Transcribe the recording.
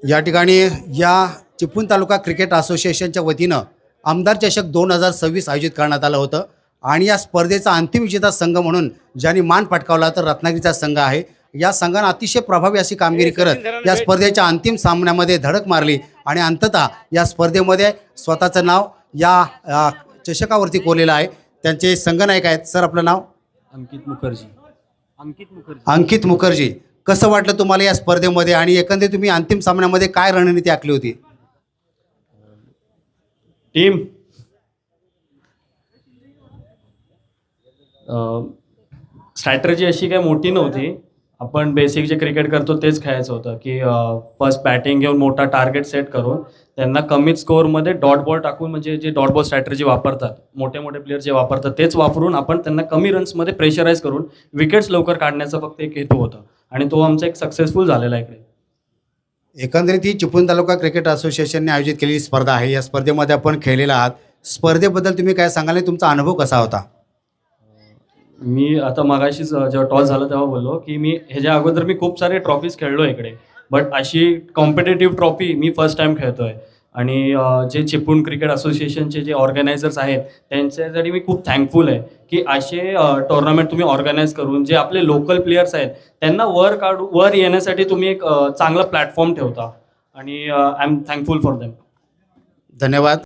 या ठिकाणी या चिपळूण तालुका क्रिकेट असोसिएशनच्या वतीनं आमदार चषक 2026 आयोजित करण्यात आलं होतं आणि या स्पर्धेचा अंतिम विजेता संघ म्हणून ज्यांनी मान पटकावला तर रत्नागिरीचा संघ आहे। या संघाने अतिशय प्रभावी अशी कामगिरी करत या स्पर्धेच्या अंतिम सामन्यामध्ये धडक मारली आणि अंततः या स्पर्धेमध्ये स्वतःचं नाव या चषकावरती कोरलेलं आहे। त्यांचे संघनायक आहेत। सर, आपलं नाव? अंकित मुखर्जी। कसं वाटलं तुम्हाला या स्पर्धेमध्ये आणि एकंदरीत तुम्ही अंतिम सामन्यामध्ये काय रणनीती आखली होती? टीम स्ट्रॅटर्जी अशी काही मोठी नव्हती। आपण बेसिक जे क्रिकेट करतो तेच खेळायचं होतं की फर्स्ट बॅटिंग घेऊन मोठा टार्गेट सेट करून त्यांना कमीत स्कोअरमध्ये डॉट बॉल टाकून, म्हणजे जे डॉट बॉल स्ट्रॅटर्जी वापरतात मोठे मोठे प्लेयर जे वापरतात तेच वापरून आपण त्यांना कमी रन्समध्ये प्रेशराईज करून विकेट्स लवकर काढण्याचा फक्त एक हेतू होता आणि तो आमचा एक सक्सेसफुल झालेला आहे इकडे। एकंदरीत ही चिपळूण तालुका क्रिकेट असोसिएशनने आयोजित केलेली स्पर्धा आहे। या स्पर्धेमध्ये आपण खेळलेला आहात। स्पर्धेबद्दल तुम्ही काय सांगाल? तुमचा अनुभव कसा होता? मी आता मगाशीच जेव्हा टॉस झाला तेव्हा बोललो की मी ह्याच्या अगोदर मी खूप सारे ट्रॉफीज खेळलो इकडे, बट अशी कॉम्पिटेटिव्ह ट्रॉफी मी फर्स्ट टाइम खेळतोय। आणि जे चिपळूण क्रिकेट असोसिएशनचे जे ऑर्गनायझर्स आहेत त्यांच्यासाठी मी खूप थँकफुल आहे की असे टुर्नामेंट तुम्ही ऑर्गनाईज करून जे आपले लोकल प्लेयर्स आहेत त्यांना वर येण्यासाठी तुम्ही एक चांगला प्लॅटफॉर्म ठेवता आणि I am thankful for them. धन्यवाद।